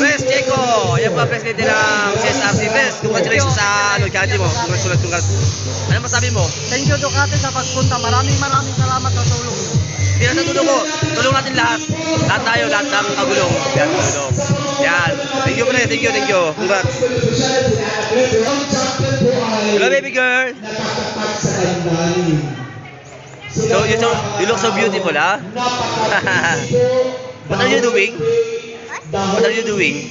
Pres Checo, yan po ang presidente ng CSRC. Pres, congratulations sa charity mo. Congrats. Ano masabi mo? Thank you Ducati sa pagpunta. Maraming salamat sa tulong. Hindi na sa tulong ko. Tulong natin lahat. Lahat tayo, lahat ng kagulong. Yan, kagulong. Yan. Thank you, Pres. Thank you. Congrats. Hello, baby girl. So, you look so beautiful, ha? What are you doing? What are you doing?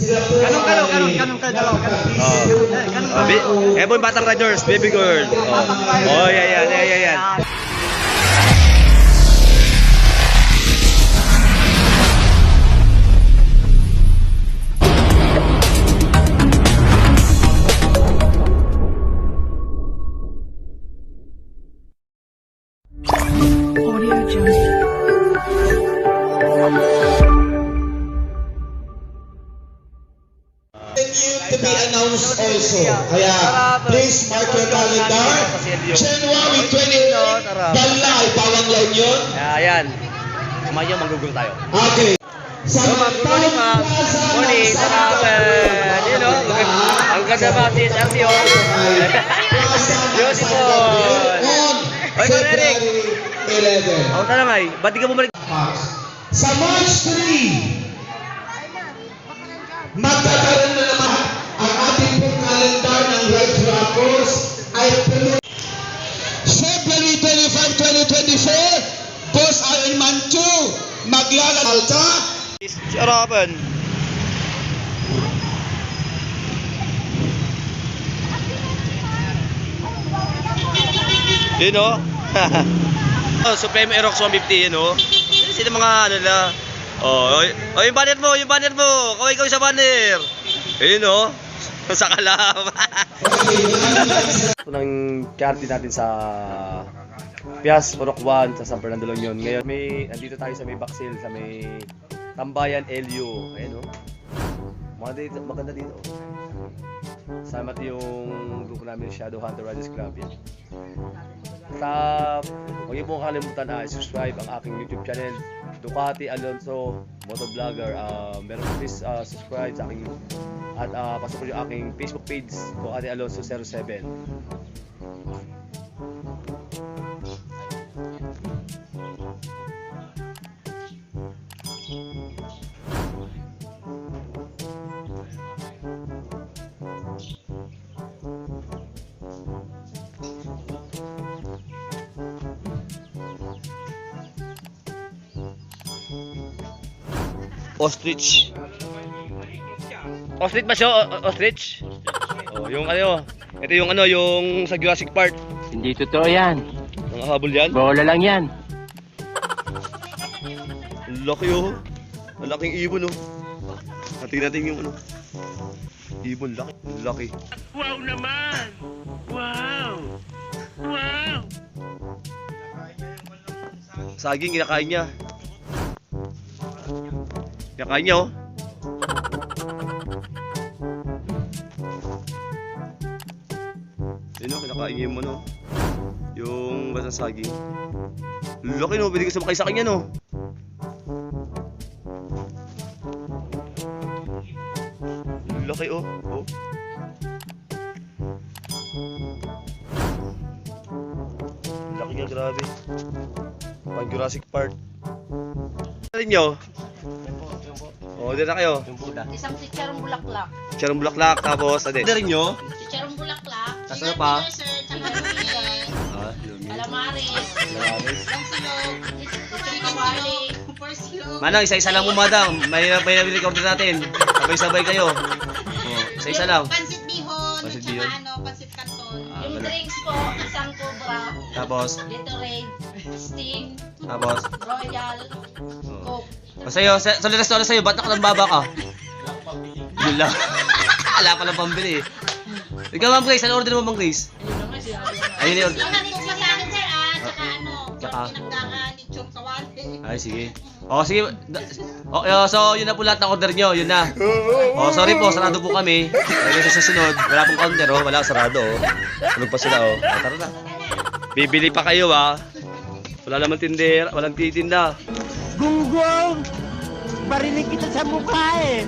Ganun kayo dalawa. Eh, boy, batang riders, baby girl. Oh, yan. Audio Jungle. To be announced also. Kaya please mark your calendar. January 20, Balay, Bawang La Union. Ayan. Kumayo, manggugulo tayo. Okay. So, good morning, ma'am. Morning, sarapin. You know, ang ganda ba si SRC, oh. Beautiful. Oy, Eric. 11. Ako tanong ay, ba't di ka bumalik? Sa March 3, magkakaroon na naman ang ating pong kalendar ng Red Rappers ay February 25, 2024, Boss Iron Man 2, maglalalta. Sarapin. Yun, oh. Supreme Aerox 150, yun, oh. Sino mga ano na. Oh, yung banner mo. Kaway sa banner. Ayun, oh. Sa kalam. Ito ng charity natin sa Pias, Purok 1 sa San Fernando La Union. Ngayon, andito tayo sa may Baksil, sa may Tambayan, LU. Ayun, oh. Maganda dito. Sama yung grupo namin, Shadow Hunter Riders Club. Yan. At huwag niyo pong kalimutan na subscribe ang aking YouTube channel, Ducati Alonso Motovlogger. Meron po please subscribe sa aking at pasok po yung aking Facebook page, Ducati Alonso 07. Ostrich. Ostrich ba siya? Ostrich? Oh, yung ano, ito yung ano, yung sa Jurassic Park. Hindi totoo yan. Mga habol yan. Bola lang yan. Ang laki, oh. Ang laking ibon, oh. Tingnan natin yung ano. Ibon, laki. Ang laki. Wow naman! Wow! Wow! Saging, kinakain niya. Kinakain niya, oh. Yun, oh, kinakain niya yung ano. Yung basta saging. Laki, no. Pwede ka sumakay sa kanya, no. Laki, oh. Oh. Laki niya, grabe. Pang Jurassic Park. Ano nyo? Oh, dito na kayo. Isang chicharong bulaklak. Chicharong bulaklak, tapos ano rin nyo? Chicharong bulaklak. Tapos ano pa? Sir, tsaka lumigay. Lumi. Calamares. Salamat. Isang silog. Isang kawali. First silog. Manang, isa-isa lang mo, madam. May record natin. Sabay-sabay kayo. Oh, isa-isa lang. Pansit bihon. Pansit Pansit bihon. pansit kanton. Ah, Yung wala. drinks po, isang cobra. Tapos, Gatorade. Sting. tapos. Royal. Oh. Coke. Sa'yo, sa restaurant sa'yo, ba't nakalambaba ka? Yun lang. Wala pa lang pambili eh. Ikaw, Ma'am Grace, ano order mo, Ma'am Grace? Ayun yung order. Yung hanit sa akin, sir, tsaka ano. Tsaka? Pinagdagaan ni Chong Kawali. Ay, sige. O, sige. So, yun na po lahat ng order nyo. Yun na. O, sorry po. Sarado po kami. Kaya sa susunod. Wala pong counter, oh. Wala, sarado, oh. Tulog pa sila, oh. O, tara na. Bibili pa kayo, ah. Wala naman tindera. Walang titinda. Gunggong! Barinig kita sa mukha eh.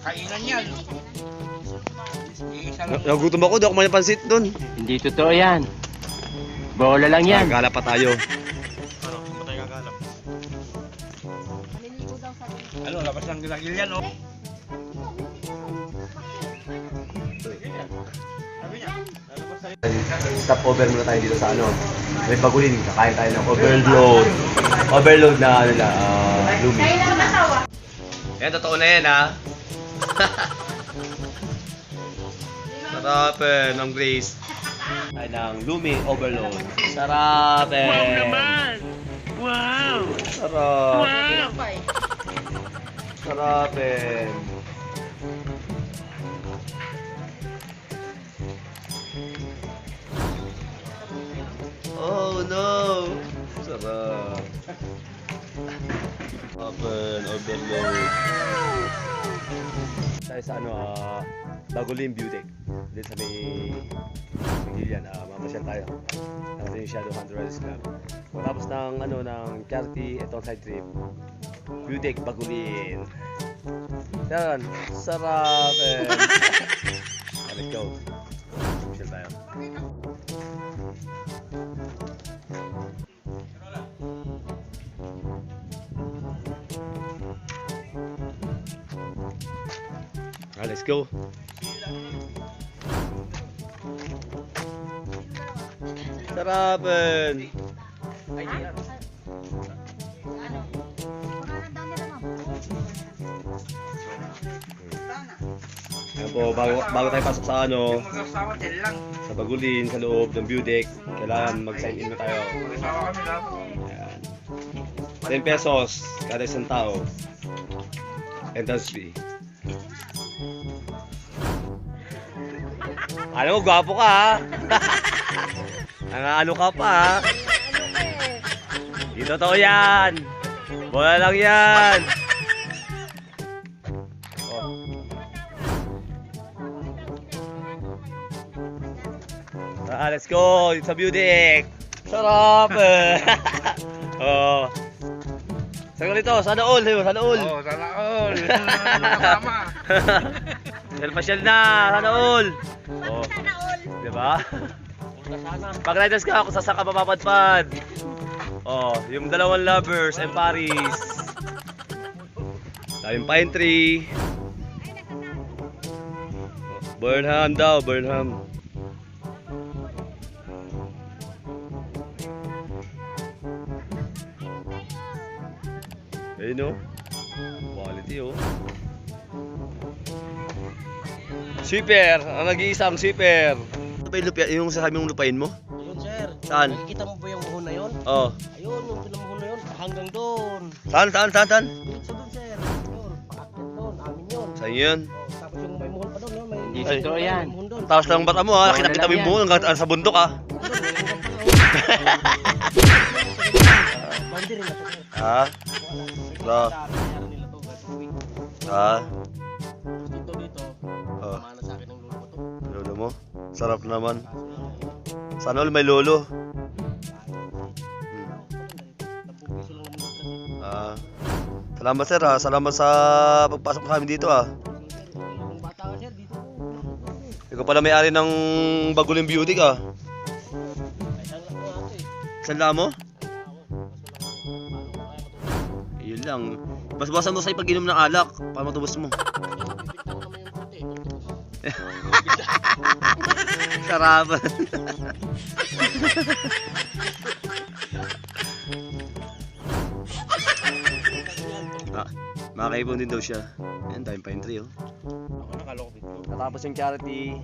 Kainan yan. Nagutom ako, di ako may pansit doon. Hindi totoo yan. Bola lang yan. Gala pa tayo. Ano, labas ng gilagil yan, oh. Stop over muna tayo dito sa ano. May bagulin, kakain tayo ng overload. Overload na ano na, lumi. Yan, totoo na yan ha. Sarapin ng Grace. Ay, ng lumi overload. Sarapin. Wow naman. Wow. Sarap. Wow. Sarapin. Oh no! Sarap. Open, overload. Tayo sa ano, Bagulin Beauty. Dito sa may Pagilian, mamasyal tayo. Nakasya yung Shadow Hunter Riders Club. Tapos ng ano, ng charity, itong side trip. Beauty, Bagulin. Yan, sarap eh. Let's go. Mamasyal tayo. Let's go. Sarapin. Ayan po, bago tayo pasok sa ano, sa Bagulin, sa loob ng view deck, kailangan mag-sign in na tayo. Ayan. 10 pesos kada isang tao. Entrance fee. Alam mo, gwapo ka ha. Ano ka pa ha. Di totoo yan. Bola lang yan. Oh. Let's go sa view deck. Sarap eh. Oh. Sabi ko sana all. Sana all. Oh, sana all. Nakasama. Pasyal na, sana all. Oh. Diba? Pag riders ka, ako saan ka mapapadpad. Oh, yung dalawang lovers and Paris. Daming pine tree. Burnham daw, Burnham. Ayun o. Quality o. Sweeper! Ang nag-iisang sweeper! Ito ba yung sasabi mong lupain mo? Ayun, sir. Saan? Nakikita mo ba yung muhon na yun? Oo. Ayun, yung pinamuhon na yun. Hanggang doon. Saan? Diretso doon, sir. Yun, paakyat doon. Amin yun. Saan yun? Oh, tapos yung may muhon pa doon, no? May Hindi totoo yan. may muhon doon. Tawas lang bata mo ha, nakita mo yung buhon hanggang sa bundok ha. Bandi rin na to, sir. Ha? Bro. Kaya nila to, guys. Uwi. Ha? Dito, dito. Oh. Mana sa akin ng lolo ko to. Lolo mo? Sarap naman. Kaso lang, Sana all may lolo. nagpupiso lang naman yung Ah. Salamat sir ha, salamat sa pagpasok mo sa amin dito ha. Yung bata ka, sir, dito. Ikaw pala may-ari ng Bagulin Beauty ka. Ay, saan lang ko ato eh. Saan lang mo? Kaso lang, paano ko kaya matulog? Yun lang. Basbasan mo sa pag-inom ng alak para matubos mo. Bibigtan ko naman yung konti. Sarapan. Makaibon din daw siya. Ayan, dahil pine tree oh. Ako nakalokit ko. Natapos yung charity.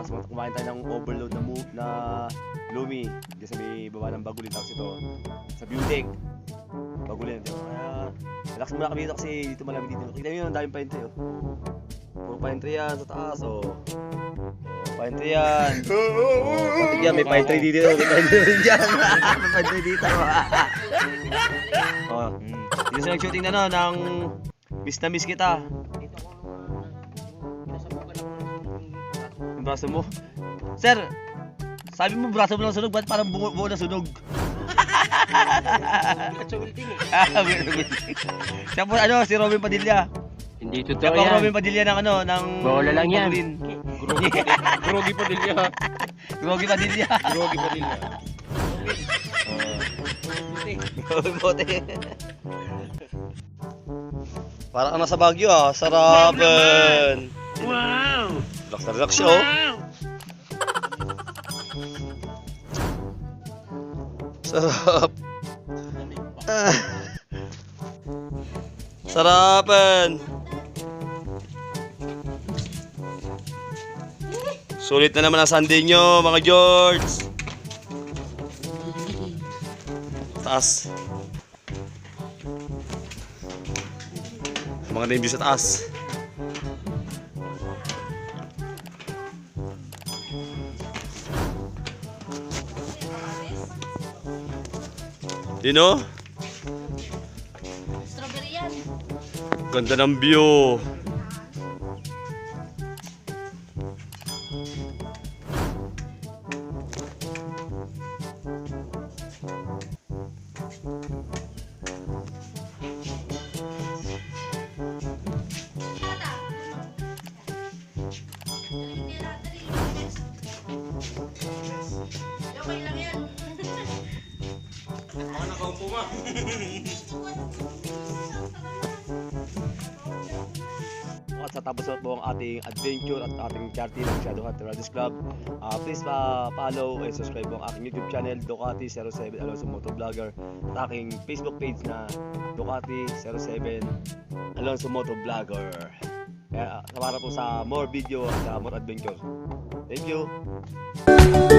Tapos kumain tayo ng overload na move na lumi. Diyan sa may baba ng Bagulin. Tapos ito sa Beauty. Bagulin. Kaya relax muna kami dito kasi dito malamig dito. Kita nyo yung daming pine tree oh. Puro pine tree yan sa taas oh. Pine tree yan. Pati yan, may pine tree dito. May pine tree dyan. May pine tree dito. Oh. Dito sa nag-shooting na no, ng Miss na Miss Kita. Dito ako, pinasabugan ako ng Yung braso mo. Sir, sabi mo braso mo lang sunog, ba't parang buo na sunog? Siya po, ano, si Robin Padilla. Hindi Siya totoo po ang yan. Robin Padilla ng ano, ng... Bola lang yan. Pagulin. Grogi Padilla. Grogi Padilla. Grogi Padilla. Bote. Parang nasa Baguio ah, sarapan. Wow! Relax na relax siya oh. Sarap. Ah. Sarapan. Sulit na naman ang Sunday nyo, mga George. Taas. Mga name view sa taas. Dino? Strawberry yan. Ganda ng view. Okay lang yan. At sa tapos na po ang ating adventure at ating charity ng Shadow Hunter Riders Club. Please follow and subscribe po ang aking YouTube channel, Ducati07 Alonso Motovlogger, at aking Facebook page na Ducati07 Alonso Motovlogger. Kaya para po sa more video at more adventure. Thank you!